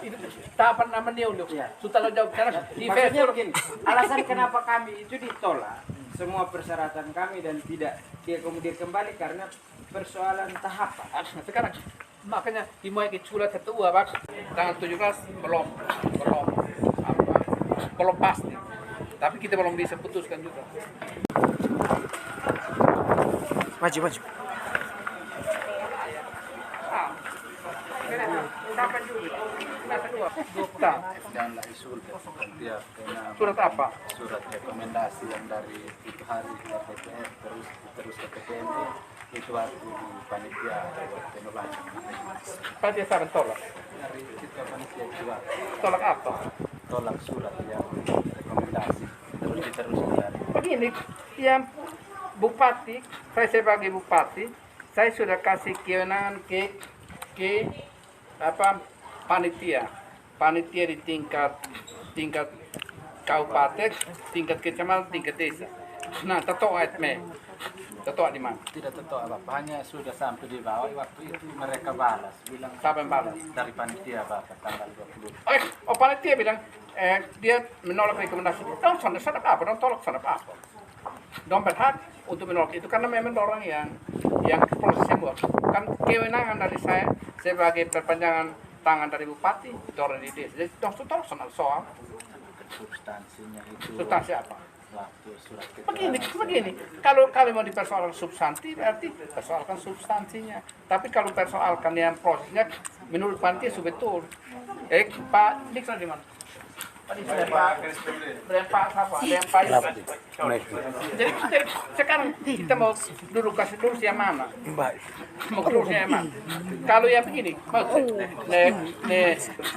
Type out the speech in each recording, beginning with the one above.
itu tahapan namanya dulu. Setelah jawab karena di Maksudnya begini, alasan kenapa kami itu ditolak semua persyaratan kami dan tidak diakomodir kembali karena persoalan tahapan. sekarang makanya dimulai surat ketua Pak tanggal 17 belum pasti. Tapi kita belum bisa putuskan juga. Maju. Kapan juga? Dan lagi surat setiap Surat apa? surat rekomendasi yang dari itu hari ke DPR terus ke PPMD itu waktu di panitia penolakan Panitia saran tolak. dari kita panitia juga Tolak apa? tolak surat yang rekomendasi terus diteruskan dari Begini, yang bupati, saya sebagai bupati, saya sudah kasih kewenangan ke panitia di tingkat kabupaten, tingkat kecamatan, tingkat desa. Nah, tetua di mana? tidak tahu apa hanya sudah sampai di bawah waktu itu mereka balas bilang Siapa yang balas? dari panitia Bapak tanggal 20 Panitia bilang dia menolak rekomendasi. Dong sana apa? Dong tolak sana apa? Dong berhak untuk menolak itu karena memang orang yang proses semua. Kan kewenangan dari saya sebagai perpanjangan tangan dari bupati, orang di desa. Jadi dong tolak sana soal substansinya itu substansi apa? waktu surat Begini, keterangan kalau mau dipersoalkan substansi berarti persoalkan substansinya. Tapi kalau persoalkan yang prosesnya menurut panitia betul. Pak Nixon di mana? Pak Nixon dari Pak siapa? Yang Pak Jadi sekarang kita mau kasih dulu yang mana? Mau dulu yang mana? Kalau yang begini,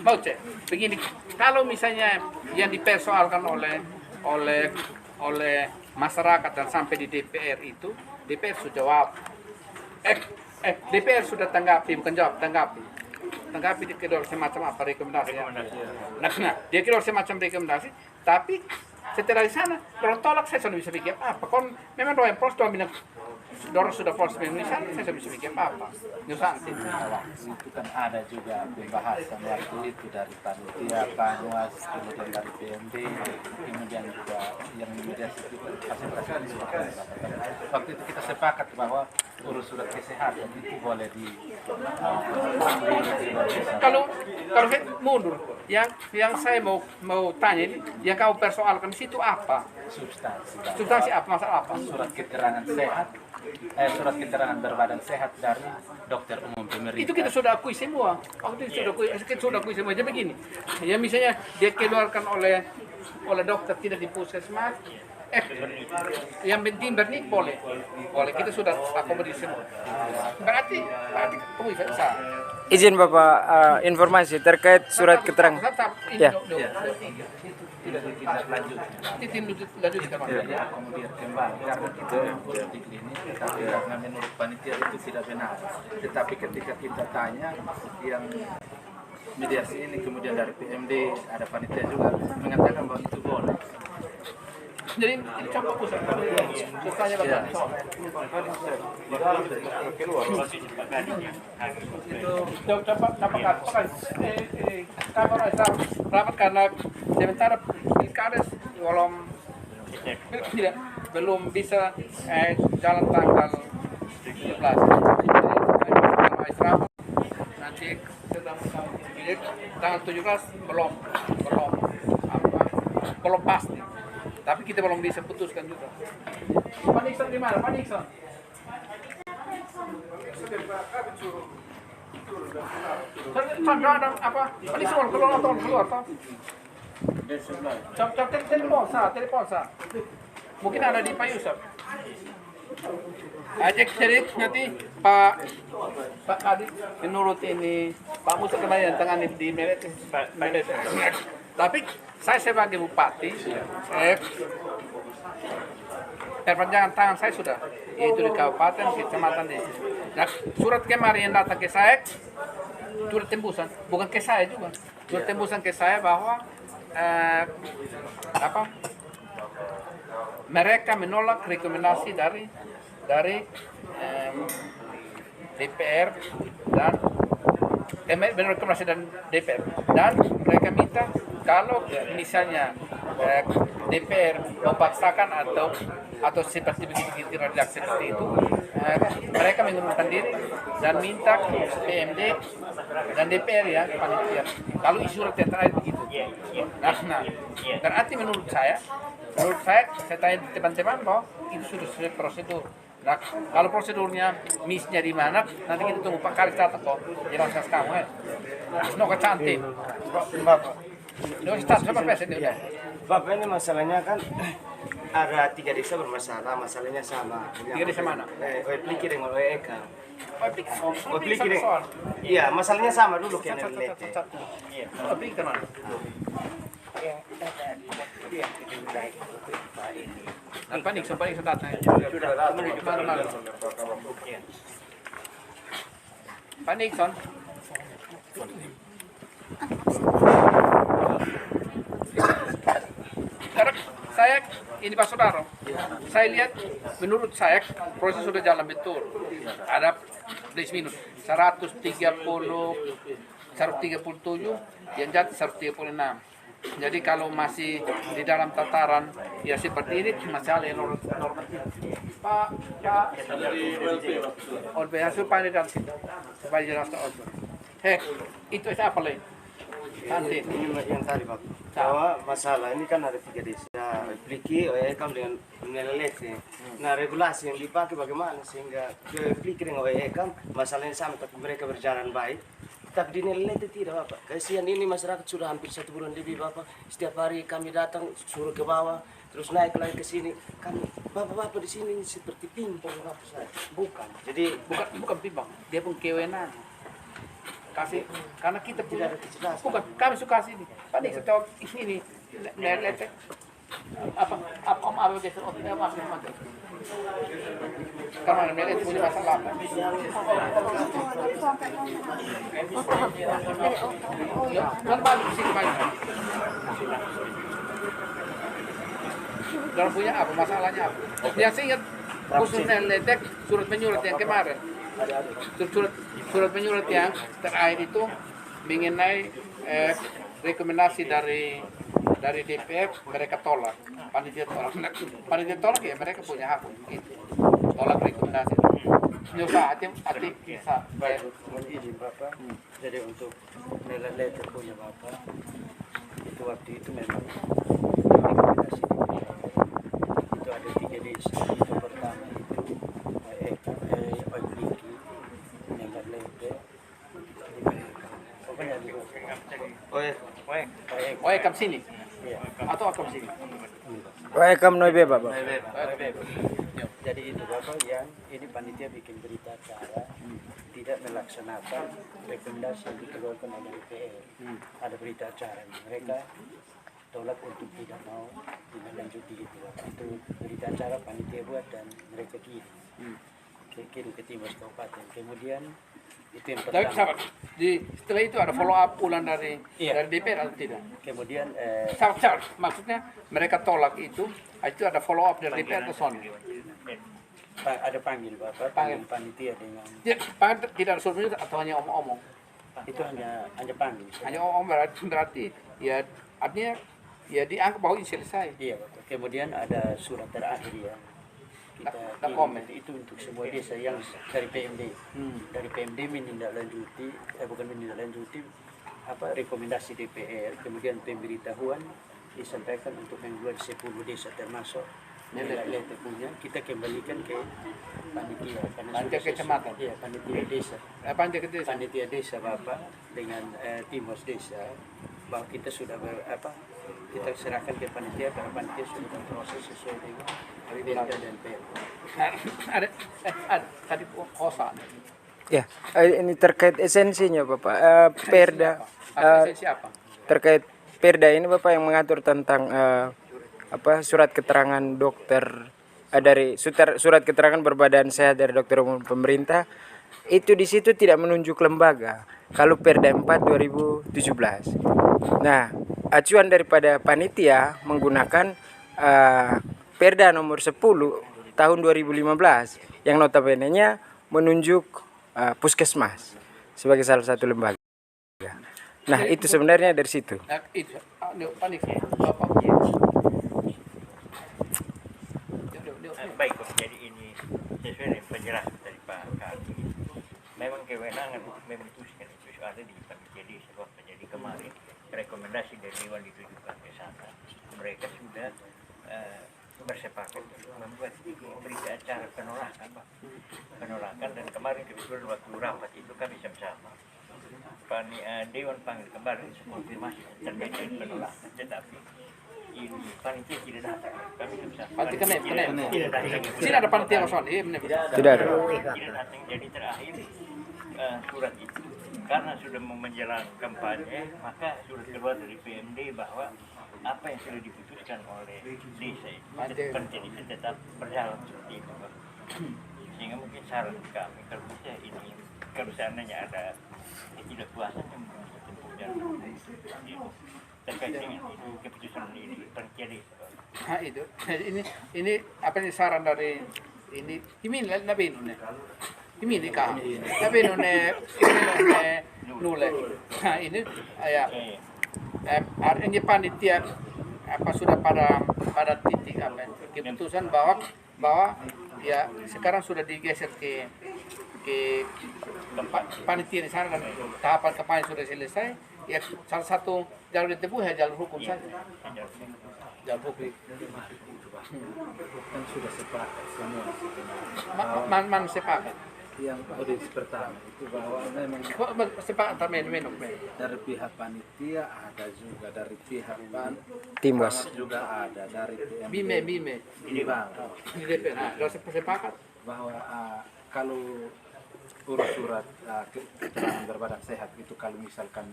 mau cek begini. Kalau misalnya yang dipersoalkan oleh masyarakat dan sampai di DPR itu, DPR sudah jawab. DPR sudah tanggapi, bukan jawab, tanggapi dia kira semacam apa rekomendasi. Nah, dia kira semacam rekomendasi, tapi setelah di sana, kalau tolak saya sudah bisa pikir apa. Kon memang doa yang proses bilang dorong sudah proses Indonesia, saya sudah bisa pikir apa. Nyusanti. itu kan ada juga pembahasan waktu itu dari panitia Panwas kemudian dari PMD kemudian juga yang mediasi hasil waktu itu kita sepakat bahwa urus surat kesehatan itu boleh di Kalau saya mundur, yang saya mau tanya ini, yang kamu persoalkan di situ apa? Substansi apa? Masalah apa? Surat keterangan sehat, surat keterangan berbadan sehat dari dokter umum pemerintah. Itu kita sudah akui semua. Waktu itu kita sudah akui semua. Jadi begini, ya misalnya dia keluarkan oleh dokter tidak di puskesmas, yang penting bernik boleh kita sudah akomodir semua. Berarti kamu bisa. Izin Bapak informasi terkait surat keterangan. Ya. Tidak Ditindaklanjuti kemana? Akomodir kembali karena itu politik ini, tetapi karena menurut panitia itu tidak benar. Tetapi ketika kita tanya yang mediasi ini kemudian dari PMD ada panitia juga mengatakan bahwa itu boleh. Jadi ini contoh pusat. Tanya Bapak. Itu rapat karena sementara pilkades belum bisa jalan tanggal 17. Nanti tanggal 17 belum pasti. Tapi kita belum bisa putuskan juga. Pak Nixon di mana? Pak Nixon. Contoh ada apa? Pak Nixon keluar toh. Cap telepon sa. Mungkin ada di Pak Yusuf. Ajak cerit nanti Pak Adi menurut ini Pak Musa kemarin tangan di melet. Tapi saya sebagai bupati, perpanjangan tangan saya sudah, yaitu di kabupaten, kecamatan desa. Nah, surat kemarin yang datang ke saya, surat tembusan, bukan ke saya juga, surat tembusan ke saya bahwa mereka menolak rekomendasi dari DPR dan menurut rekomendasi dan DPR, dan mereka minta kalau misalnya DPR memaksakan atau seperti begitu tidak seperti itu, mereka mengundurkan diri dan minta PMD dan DPR ya panitia. Kalau isu surat yang terakhir begitu. Nah, berarti menurut saya tanya teman-teman bahwa itu sudah sesuai prosedur. Nah, kalau prosedurnya misnya di mana, nanti kita tunggu Pak Karis datang kok jelaskan kamu ya. Semoga cantik. Sama presiden. Bapak, ini masalahnya kan ada 3 desa bermasalah, masalahnya sama. 3 desa mana? Oepliki dengan Oeka. Oepliki dengan. Iya, masalahnya sama dulu kayak Nelete. Oepliki mana? Apa nih? Sudah datang. Pak Nixon. Sekarang saya ini Pak Saudara, saya lihat menurut saya proses sudah jalan betul. Ada plus minus 137 yang jatuh 136. Jadi kalau masih di dalam tataran ya seperti ini masih ada yang normatif. Pak Olbe supaya dari sini supaya jelas Olbe. Itu apa lagi? Nanti Ini yang tadi Pak, bahwa masalah ini kan ada 3 desa, Oepliki, Oekam dengan Nelete. Nah, regulasi yang dipakai bagaimana sehingga Oepliki dengan Oekam masalahnya sama tapi mereka berjalan baik. Tapi di Nelete tidak Bapak. Kasihan ini masyarakat sudah hampir 1 bulan lebih Bapak. Setiap hari kami datang suruh ke bawah, terus naik lagi ke sini. Kami Bapak-bapak di sini seperti pingpong Bapak saya. Bukan. Jadi bukan pimpang, dia pun kewenangan. Kasih karena kita tidak ada kejelasan. bukan kami suka sini. Pak Nik setahu ini Nelete apa begitu apa karena Nelete punya masalah apa? Kan balik sini balik. Kalau punya apa masalahnya apa? Yang saya ingat khusus Nelete surat menyurat yang kemarin. Surat menyurat yang terakhir itu mengenai rekomendasi dari DPR mereka tolak, panitia tolak ya mereka punya hak untuk itu tolak rekomendasi. Nyusa hati bisa. Baik, ini Bapak. Jadi untuk Nelete punya Bapak itu waktu itu memang rekomendasi itu ada 3 desa. Itu pertama itu Oepliki, Nelete, pokoknya di Kam sini atau Kam sini. Welcome Noibe Bapak. Jadi itu Bapak yang ini panitia bikin berita acara tidak melaksanakan rekomendasi yang dikeluarkan oleh DPR. Ada berita acara mereka tolak untuk tidak mau dilanjuti gitu Bapak. Itu berita acara panitia buat dan mereka kirim ke Timas Kabupaten. Kemudian itu yang Tapi pertama. setelah itu ada follow up ulang dari DPR atau tidak? Kemudian Sabar, maksudnya mereka tolak itu ada follow up dari DPR atau son? ada panggil Bapak, panggil panitia dengan Tidak ada surat menyurat atau hanya omong-omong? itu hanya panggil. Hanya omong berarti ya artinya ya dianggap bahwa ini selesai. Iya Bapak. Kemudian ada surat terakhir yang kita komen itu untuk semua desa yang dari PMD. Dari PMD menindaklanjuti rekomendasi DPR, kemudian pemberitahuan disampaikan untuk membuat 10 desa termasuk Nelete punya kita kembalikan ke panitia karena panitia kecamatan. Iya, panitia desa Bapak dengan Timos desa bahwa kita sudah kita serahkan ke panitia karena panitia sudah berproses sesuai dengan Perda dan PMD. Ada tadi kosa. Ya, ini terkait esensinya Bapak. Perda Siapa? terkait Perda ini Bapak yang mengatur tentang surat keterangan dokter dari surat keterangan berbadan sehat dari dokter umum pemerintah itu di situ tidak menunjuk lembaga. Kalau Perda 4 2017. Nah, acuan daripada panitia menggunakan Perda nomor 10 tahun 2015 yang notabene-nya menunjuk puskesmas sebagai salah satu lembaga. Nah, itu sebenarnya dari situ. Nah, itu panik Bapak. Baik, jadi ini sesuai dengan penjelasan dari Pak Kadi. Memang kewenangan memutuskan itu ada di panitia desa waktu. Jadi kemarin rekomendasi dari Dewan ditujukan ke sana. Mereka sudah bersepakat membuat berita acara penolakan, Pak. Penolakan, dan kemarin kebetulan waktu rapat itu kami sama-sama Dewan panggil kembali konfirmasi terkait dengan penolakan, tetapi ini panitia tidak datang. Kami sama-sama Panitia kena. tidak datang. Sini ada panitia kosong. Tidak ada. Tidak datang. Jadi terakhir surat itu karena sudah mau menjelang kampanye, maka surat keluar dari PMD bahwa apa yang sudah diputuskan oleh desa itu penting itu tetap berjalan seperti itu, Pak. Sehingga mungkin saran kami kalau bisa ini, kalau seandainya ada ketidakpuasan yang mungkin bisa tempuh jalur itu terkait dengan itu keputusan ini panitia desa, Pak. Nah, itu. Ini apa nih saran dari ini nabi nune. Ini kah? Nabi nune nule. Nah, ini ya. Ini panitia apa sudah pada titik apa keputusan bahwa ya sekarang sudah digeser ke panitia di sana dan tahapan kampanye sudah selesai. Ya salah satu jalur ditempuh ya jalur hukum saja. Jalur hukum. Kan sudah sepakat semua. Man sepakat. Yang audisi pertama itu bahwa memang Sepakat minum. dari pihak panitia ada juga, dari pihak Timbas. juga ada, dari PMD Bime. di Bang, Di DPR. Nah, kalau sepakat. bahwa kalau urus surat keterangan berbadan sehat itu kalau misalkan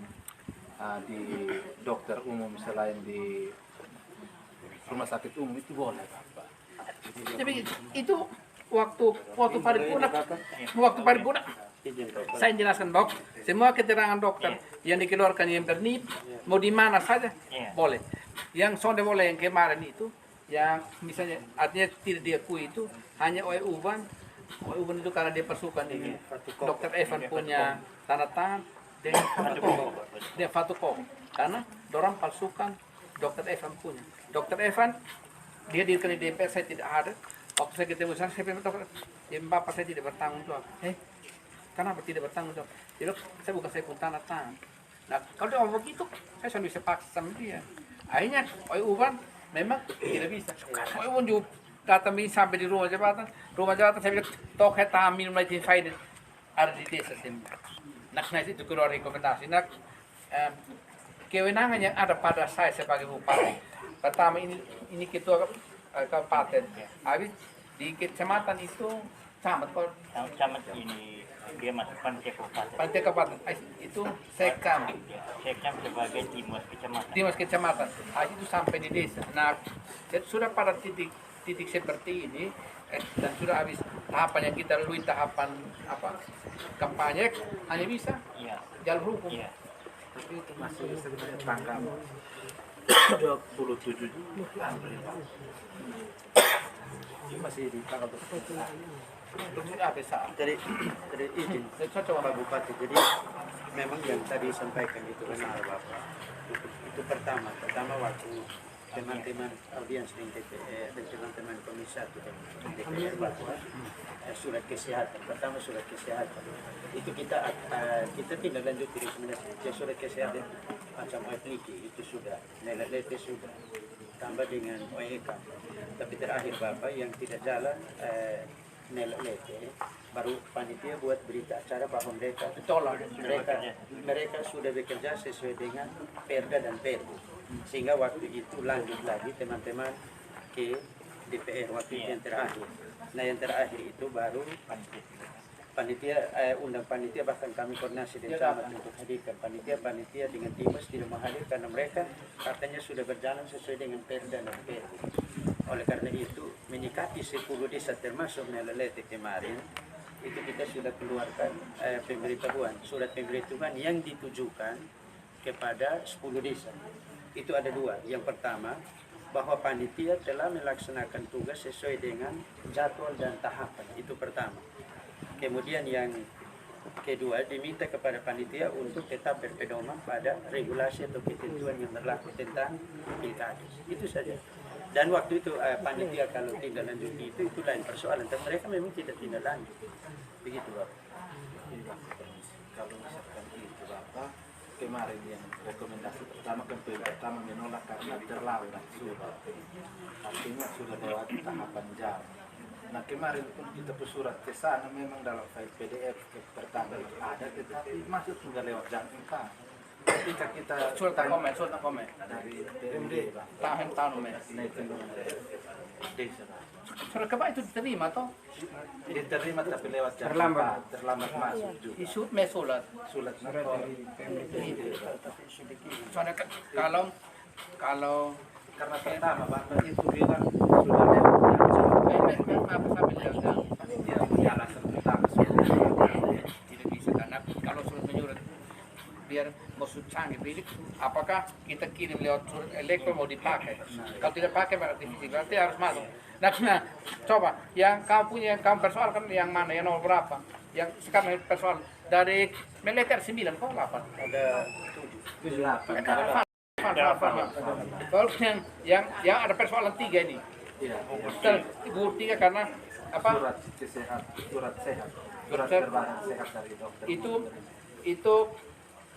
di dokter umum selain di rumah sakit umum itu boleh, Bapak. Tapi itu waktu paripurna saya jelaskan bahwa semua keterangan dokter yang dikeluarkan yang bernip mau di mana saja boleh. Yang sonde boleh yang kemarin itu yang misalnya artinya tidak diakui itu hanya oleh Uban itu karena dia persukan ini dokter Evan punya tanda tangan dengan Fatoko karena dorang palsukan dokter Evan punya. Dokter Evan dia di DPR saya tidak ada. Waktu saya ketemu saya bilang, dokter, Bapak saya tidak bertanggung jawab. Kenapa tidak bertanggung jawab? Dia bilang, saya bukan saya pun tanda tangan. Nah, kalau dia ngomong begitu, saya sudah bisa paksa sama dia. Akhirnya, Uban memang tidak bisa. Uban juga datang sampai di rumah jabatan. Rumah jabatan saya bilang, toh kita ambil mulai faedah ada di desa sini. Nah, itu keluar rekomendasi. Nah, kewenangan yang ada pada saya sebagai bupati. Pertama ini ketua kabupaten. Habis di kecamatan itu camat ini dia masuk panitia kabupaten. Panitia kabupaten itu sekam. Sekam sebagai Timas kecamatan. Timas kecamatan. Habis itu sampai di desa. Nah, sudah pada titik seperti ini dan sudah habis tahapan yang kita lalui tahapan kampanye hanya bisa jalur hukum. Iya. Tapi itu masih sebenarnya tanggal 27 April. Masih di tanggal 27. Dari izin Pak Bupati, jadi memang yang tadi sampaikan itu benar Bapak. Itu pertama waktu teman-teman audiens di DPR dan teman-teman Komisi 1 dan DPR bahwa surat kesehatan, pertama surat kesehatan itu kita tidak lanjut di rekomendasi surat kesehatan macam OEPLIKI itu sudah, NLLT sudah, tambah dengan OEK. Tapi terakhir Bapak yang tidak jalan NLLT baru panitia buat berita acara bahwa mereka sudah bekerja sesuai dengan Perda dan Perbu, sehingga waktu itu lanjut lagi teman-teman ke DPR waktu itu yang terakhir. Nah yang terakhir itu baru panitia undang panitia, bahkan kami koordinasi dengan camat untuk hadirkan panitia dengan Timas tidak menghadir karena mereka katanya sudah berjalan sesuai dengan Perda dan Perbu. Oleh karena itu menyikapi 10 desa termasuk NLLT kemarin itu kita sudah keluarkan surat pemberitahuan yang ditujukan kepada 10 desa. Itu ada dua. Yang pertama, bahwa panitia telah melaksanakan tugas sesuai dengan jadwal dan tahapan. Itu pertama. Kemudian yang Kedua, diminta kepada panitia untuk tetap berpedoman pada regulasi atau ketentuan yang berlaku tentang pilkada. Itu saja. Dan waktu itu panitia kalau tindak lanjuti itu lain persoalan. Dan mereka memang tidak tindak lanjut. Begitu, Bapak. Kalau misalkan itu Bapak, kemarin yang rekomendasi pertama pertama menolak karena terlambat sudah. Artinya sudah lewat tahapan jam. Nah kemarin pun kita surat ke sana memang dalam file PDF pertama itu ada, tetapi masuk sudah lewat jam 4. Ketika kita Surat komen dari PMD tahun mes. desa Pak. Surat keba itu diterima toh? Diterima tapi lewat jam Terlambat. 4, terlambat masuk juga. Isu mesulat. Surat dari PMD. Soalnya kalau Karena pertama Bapak itu bilang sudah lewat jam. apa sampai lewat Dia punya alasan pertama tidak bisa karena kalau surat menyurat biar maksud canggih ini apakah kita kirim lewat surat elektron mau dipakai kalau tidak pakai berarti harus masuk nah coba yang kamu punya yang kamu persoalkan yang mana yang nomor berapa yang sekarang persoal dari militer 9 kok 8 Ada 7 kalau yang ada persoalan 3 ini Iya. terbukti karena apa Surat terbaru sehat dari dokter. itu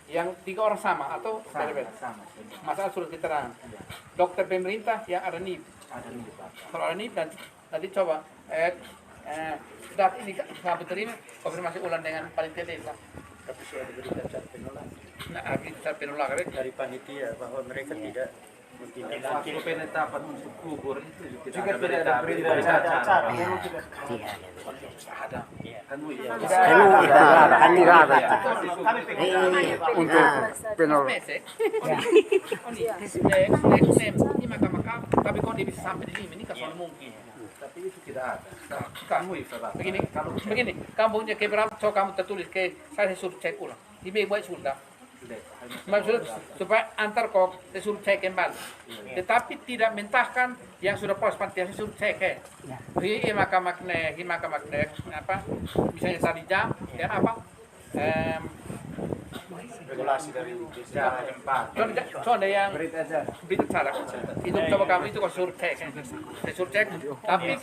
yang 3 orang sama atau beda-beda? Sama. Masalah surat keterangan dokter pemerintah yang ada NIP. Ada nih Pak. Kalau ada NIP nanti coba data ini kamu terima konfirmasi ulang dengan panitia desa. tapi sudah diberikan cat penolak Nah, kita penolak dari panitia bahwa mereka tidak Waktu penetapan untuk kubur itu Juga tidak ada perintah acara. ada. Kan untuk penolak. Mesek. Ini makam tapi kok dia bisa sampai di sini ini kan soal mungkin. Tapi itu tidak ada. Kamu begini, kamu punya keberapa so kamu tertulis ke saya suruh cek ulang. Ibu buat sudah. Maksud supaya antar kok saya suruh cek kembali. Tetapi tidak mentahkan yang sudah proses panitia saya suruh cek. Hi makam makne apa? Misalnya tadi jam ya apa? regulasi dari desa. Soalnya yang berita acara itu coba kamu itu kau suruh cek, saya suruh cek, tapi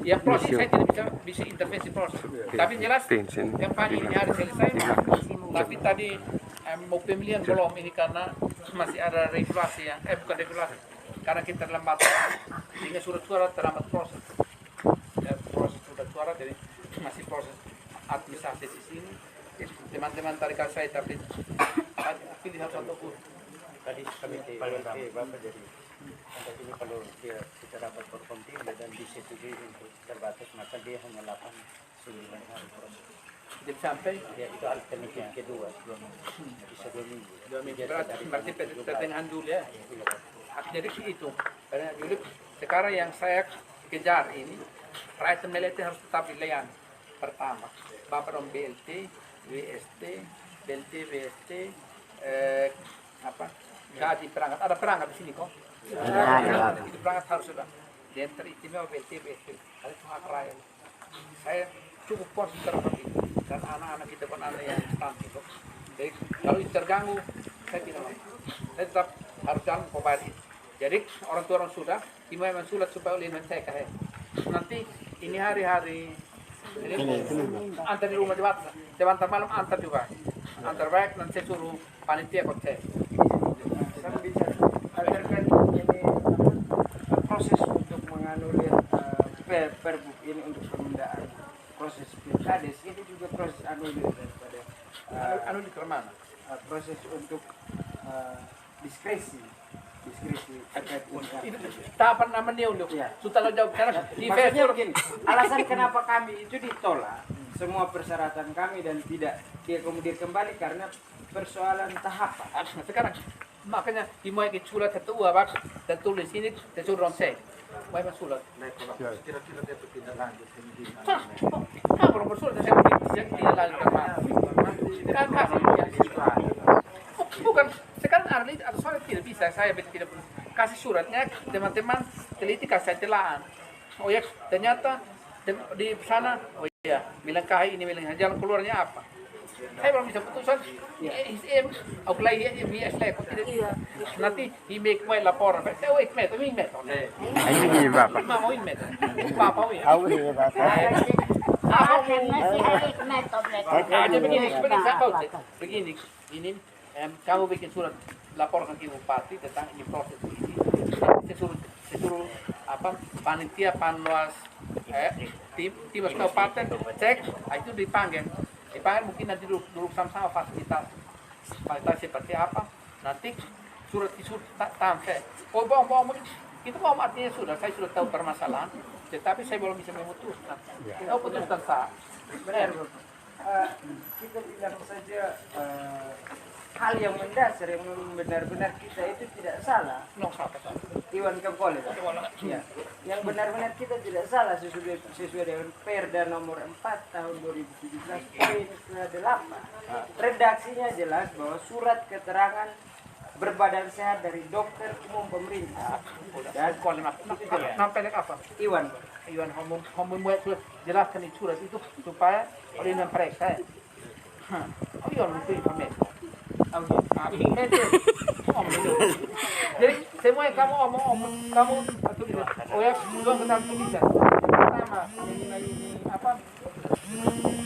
ya proses saya tidak bisa intervensi proses. Tapi jelas yang pagi ini harus selesai. Tapi tadi mau pemilihan belum ini karena masih ada regulasi ya, bukan regulasi, karena kita terlambat, sehingga surat suara terlambat proses. Ya, proses surat suara jadi masih proses administrasi di sini. Teman-teman tarikan saya tapi pilih satu pun. tadi kami Bapak jadi ini kalau kita dapat berkonti dan disetujui untuk terbatas maka dia hanya 8-9 hari proses. Jadi sampai Ya itu alternatif kedua bisa 2 minggu. 2 minggu berarti pertengahan dulu ya. Jadi itu karena dulu sekarang yang saya kejar ini rakyat militer harus tetap dilayani. Pertama Bapak dong BLT, WST, BLT, WST, gaji perangkat. Ada perangkat di sini kok. Itu perangkat harus sudah. Dan teristimewa BLT, WST. Ada itu hak rakyat. Saya cukup puas terhadap itu. Dan anak-anak kita pun anak yang stunting kok. Jadi kalau itu terganggu, saya tidak mau. Saya tetap harus jalan membayar itu. Jadi orang tua orang sudah, imam sulat supaya oleh saya kahek. Nanti ini hari-hari antar di rumah Jabatan malam antar juga. Antar baik nanti saya suruh panitia kok cek. Saya bicara terkait ini proses untuk menganulir perbuk ini untuk penundaan proses pilkades ini juga proses anulir daripada Anulir ke mana? proses untuk diskresi terkait Itu tahapan namanya untuk Ya. sudah jauh karena di Maksudnya Facebook begini, alasan kenapa kami itu ditolak semua persyaratan kami dan tidak kemudian kembali karena persoalan tahapan. sekarang makanya dimulai ke surat satu abak dan tulis ini saya suruh saya. Mau surat. Kira-kira dia tidak lanjut ini. Kalau bersurat saya tidak lanjut kan bukan sekarang ada surat tidak bisa saya tidak kasih suratnya teman-teman teliti kasih telaan. Oh ya ternyata di sana oh iya bilang kahai ini bilang jalan keluarnya apa Saya belum bisa putusan. Aku lagi MBS lah. Nanti himik mo laporan. Saya ikmet, ikmet. Ini Bapak. Mama ikmet. Papa ikmet. Jadi begini, begini, ini kamu bikin surat laporkan ke bupati tentang ini proses ini. Saya suruh apa panitia panwas tim kabupaten cek, itu dipanggil mungkin nanti duduk sama-sama fasilitas seperti apa, nanti surat tampil. Oh bohong, itu mau artinya saya sudah tahu permasalahan, tetapi saya belum bisa memutuskan. Tahu putuskan sah. Benar. Kita bilang saja hal yang mendasar yang benar-benar kita itu tidak salah. Iwan Kapolres. Ya. Yang benar-benar kita tidak salah sesuai dengan Perda nomor 4 tahun 2017 poin 8. Redaksinya jelas bahwa surat keterangan berbadan sehat dari dokter umum pemerintah. Dan Sampai apa? Iwan Membuat surat jelaskan itu surat itu supaya oleh mereka. Oh iya, itu informasi. Jadi semua yang kamu kamu tulis. Oh ya, dua kenal tulisan. Pertama, ini apa?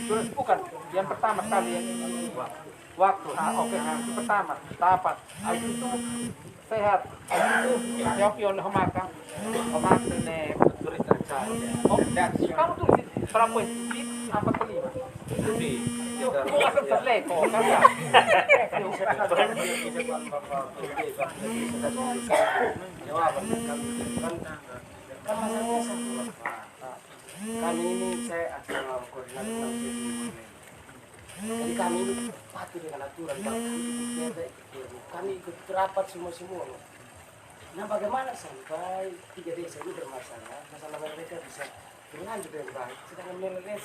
Surat bukan. Yang pertama kali yang ini waktu. Oke, itu pertama. Tahapan. Itu sehat. Itu yang homakan. Homakan berita acara. Oh, kamu tulis berapa ini? Apa kelima? Itu bukan terleko, kan? Kami ini saya akan mengkoordinasikan jadi kami ini patuh dengan aturan kami ikut rapat semua. Nah bagaimana sampai 3 desa ini bermasalah, masalah mereka bisa berlanjut dengan baik, sedangkan mereka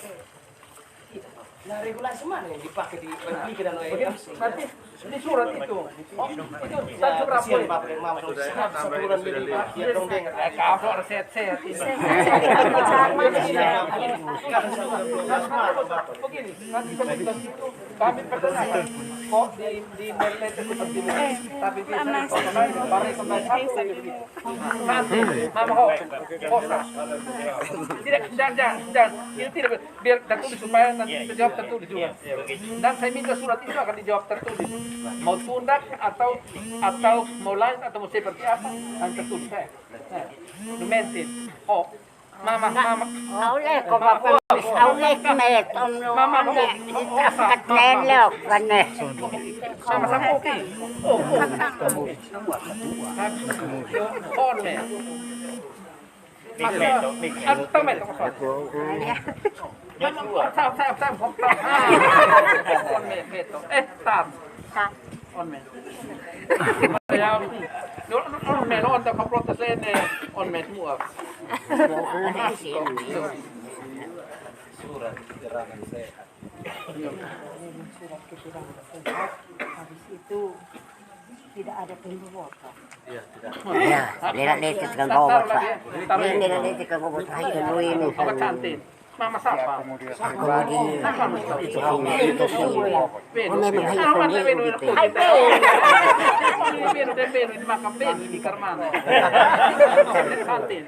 tidak. Nah regulasi mana yang dipakai di pendidikan dan OEMC? Nanti ini surat itu. Oh, itu satu berapa? Satu bulan lebih dia dong dengar. Kalau ada sehat-sehat ini. Begini, nanti kami perkenalkan kok di Merlet itu seperti ini, tapi biasanya kembali satu nanti mama kok tidak jangan ini tidak biar tertulis supaya nanti dijawab tertulis juga. Dan saya minta surat itu akan dijawab tertulis. Mau tunda atau mau lain atau mau seperti apa akan tertulis saya. Dumentin. Oh, mama. Oleh ko mapos, oleh kmet, Mama mo. kat nelo kane. Sama-sama oke. Oh. Onme. Tama ito ko. Sam. Onme ito. Tam. Onme. Kaya onme no anta kaprotes ene onme muak. Surat keterangan sehat. Surat keterangan sehat, habis itu tidak ada pembobotan. Iya, tidak. Ya, lihat kan bobot pak. Ini lihat kan bobot dulu ini. Apa cantik? Mama siapa? Kemudian itu memang hanya sendiri gitu. Beno ini makan beno di karman. Cantik.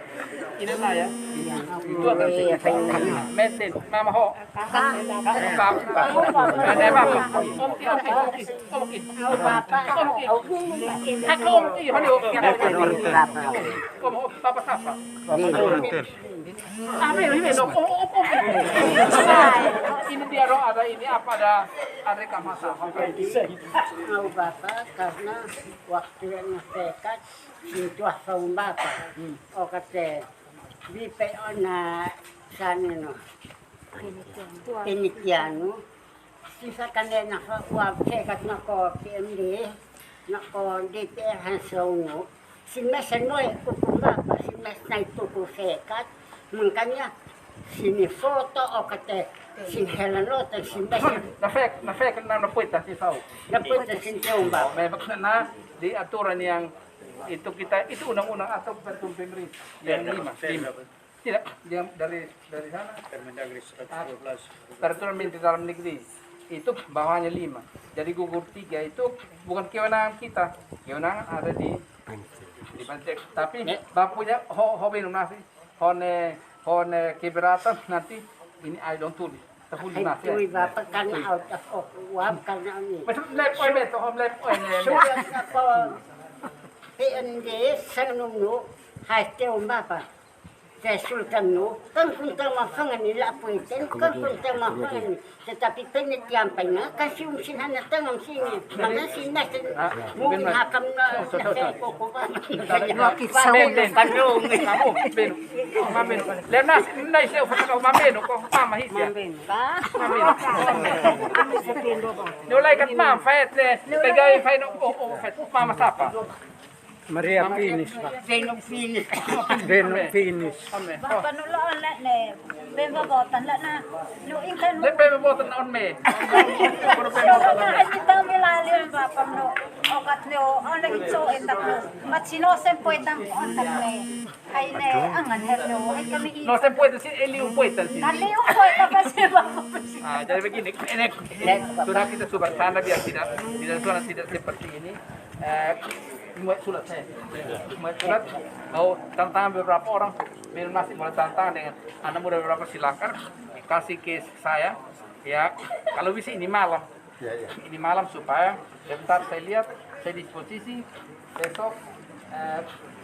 Ini lah ya. Itu akan mesin. Mama ho. Ada apa? Oke. Kamu papa siapa? Ini dia ada ini apa ada kamasa. Mau bapak karena waktu yang ngesekat itu tahun bapak. Oh kata BPO na sana no. Pinitiano. Sisa kanina wag sekat na ko PMD na ko DPR hansono. Sinmesanoy kukumapa sinmesnay tukusekat. Makanya sini foto o kate sinhelanota sinmesan. Nafek na napuita si Sau. Napunta sintiumba. May na di aturan yang itu kita itu undang-undang atau peraturan pemerintah yang 5. Tidak, yang dari sana Permendagri 112. peraturan menteri dalam negeri itu bawahnya 5. Jadi gugur 3 itu bukan kewenangan kita, kewenangan ada di panitia. Tapi bapak punya hobi nasi, hone keberatan nanti ini I don't tulis. Tertulis nasi. Itu bapak karena out of uang karena ini. Macam lep oi beto, lep oi Sudah apa? PND sangat nunggu, hasil bapak. Saya sultan nu, kan punta mafangan nila po iten, kan punta mafangan. Tetapi penitian pa nga, kasi yung sinana tangang sini, mga sinasin, mungkin hakam na ko ko ba? Kanong. Mamen. Lem nas, nai seu fa mamen ko mama hisia. Mamen. Nolai kat mam fait pegai fai no fait mama sapa. Maria Finis, Pak. Venong finis. Venong Finis. Bapak nulaan na ne, bemba botan la na, luing kan Lep pe botan on me. Sura na ay kita milalim bapak no, okat no, ang nagitso etak no, mat sinosen po etang kontak me, ay ne, angan herno, ay kami No se puede si eliu puede si. Naliw po ito kasi bapak. Jadi begini, ini sudah kita surat sana biar tidak seperti ini. Surat saya, surat mau tantangan beberapa orang, minum nasi mulai tantangan dengan anak muda beberapa silakan kasih ke saya, ya kalau bisa ini malam supaya sebentar saya lihat, saya disposisi besok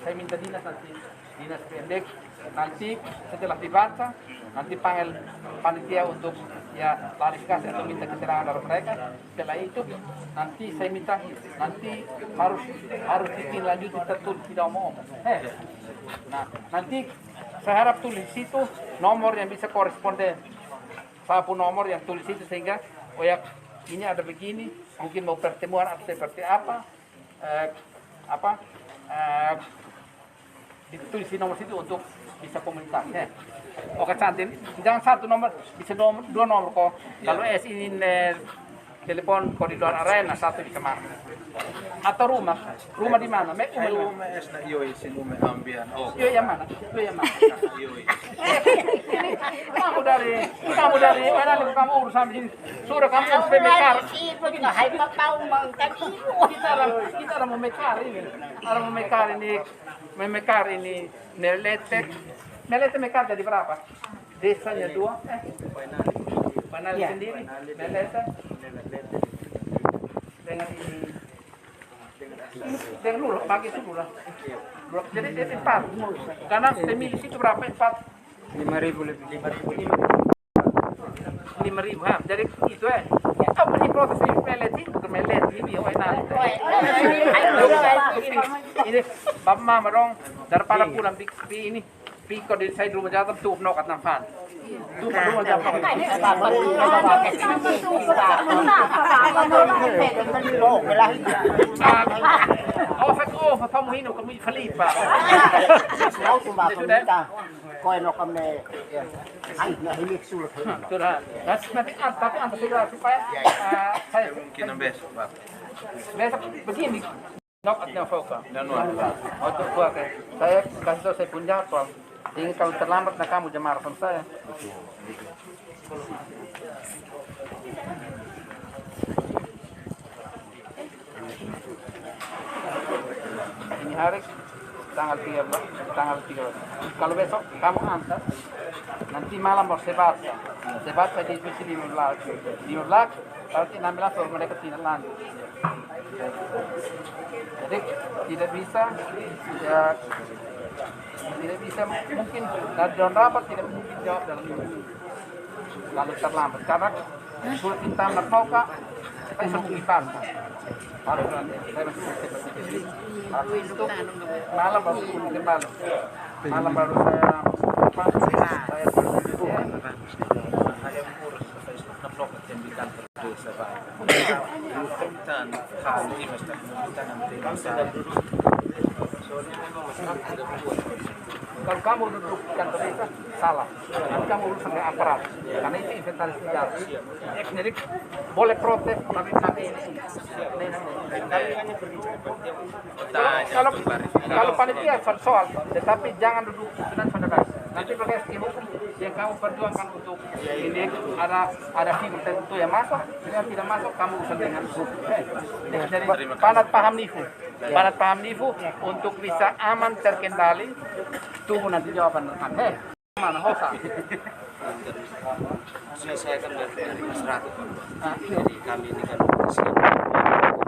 saya minta dinas pendek nanti setelah dibaca nanti panggil panitia untuk ya klarifikasi atau minta keterangan dari mereka. Setelah itu nanti saya minta nanti harus ditindaklanjuti tertulis tidak mau. Nah nanti saya harap tulis situ nomor yang bisa koresponden, satu nomor yang tulis itu sehingga oh ya ini ada begini mungkin mau pertemuan atau seperti apa ditulis di nomor situ untuk bisa komunikasi. Oke cantik, jangan satu nomor, bisa dua nomor kok. Kalau ini telepon koridor arena satu bisa masuk. Atau rumah di mana? Rumah es na iyo isin rumah ambian. Oh. Iyo yang mana? Kamu dari mana nih kamu urusan di sini? Sudah kamu urus pemekar. Kita orang memekar ini. Orang memekar ini Melete mekar jadi berapa? Desanya 2. Panali sendiri. Melete dengan ini dengan lurah pagi itu lurah. Jadi 4. Karena pemilih itu berapa? 5.000 lebih. 5.000 ha. Jadi itu apa nih proses ini melete ini ini bapak mama dong daripada pulang ini Piko di saya rumah jatuh tuh nokat nampan. Tuh rumah jatuh. Oh, kamu hino kamu Felipa. Koi no kami, ay nahilig sulat. Sudah. Nanti tapi antar segera supaya saya Mungkin ang besok, Pak. besok begini. Nokatnya fokus. Untuk gua saya kasih tahu saya punya jadwal. Jadi kalau terlambat nak kamu jam maraton saya. Ini hari tanggal 13. Kalau besok kamu antar, nanti malam mau sebat saya diskusi 15, berarti 16 baru mereka tidak lanjut. Jadi tidak bisa mungkin dalam rapat tidak mungkin jawab dalam ini lalu terlambat karena surat minta narkoba saya sembunyikan harus saya masih seperti ini lalu itu malam baru malam baru saya mengurus narkoba yang di kantor desa Pak. Permintaan kali ini mesti permintaan nanti kalau kamu duduk kantor desa salah, nanti kamu urus sampai aparat, karena itu inventaris negara. Jadi boleh protes, tapi kalau panitia soal, tetapi jangan duduk dengan saudara. nanti pakai skill hukum yang kamu perjuangkan untuk ini ada figur tertentu yang masuk, yang tidak masuk kamu urusan dengan hukum. Jadi panat paham nifu untuk bisa aman terkendali. Tunggu nanti jawaban Anda. Mana hosa? Saya kan dari masyarakat, dari kami ini kan sudah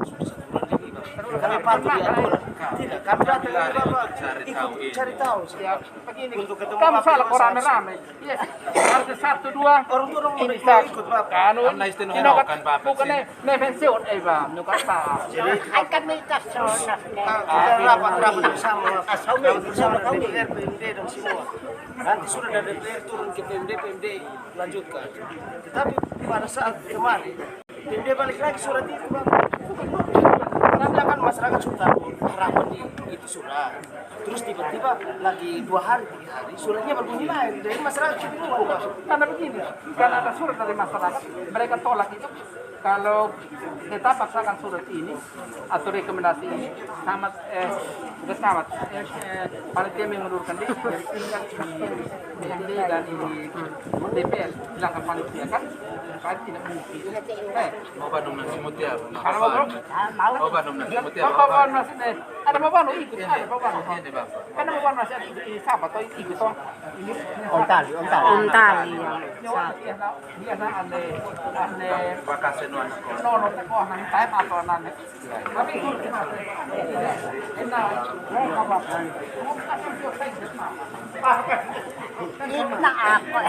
1 bulan lebih, Pak. Kami patuh diatur. Tidak, kami datang ini Bapak ikut cari tahu. Ya, begini. Untuk ketemu Kamu Bapak salah kok masalah. rame-rame. Iya, harus 1-2 Orang turun ini mau ikut Bapak. Kanu, istimewakan Bapak bukan ne pensiun Bang, nukat ta. Jadi Akan minta sonas nih. kita rapat bersama, rapat bersama DPR, PMD dan semua. Nanti sudah dari DPR turun ke PMD lanjutkan. Tetapi pada saat kemarin PMD balik lagi surat itu Bapak. Karena kan masyarakat sudah harapan di itu surat. Terus tiba-tiba lagi 2 hari 3 hari suratnya berbunyi lain. Jadi masyarakat kebingungan Pak. Karena begini, karena ada surat dari masyarakat, mereka tolak itu. Kalau kita paksakan surat ini atau rekomendasi ini, panitia mengundurkan diri dari tingkat PMD dan ini DPR silahkan panitia kan, saya tidak mungkin. Mau Bandung nasi mutiara. Kalau mau bro, Mau Bandung nasi mutiara. Bapak masih ada Bapak ikut, ada Bapak. Ini Bang. Karena Bapak masih ada ikut ini siapa atau ikut toh ini Om Tali. dia aneh Makasih nuan. no kok nang time atau nang tapi Ini na ako.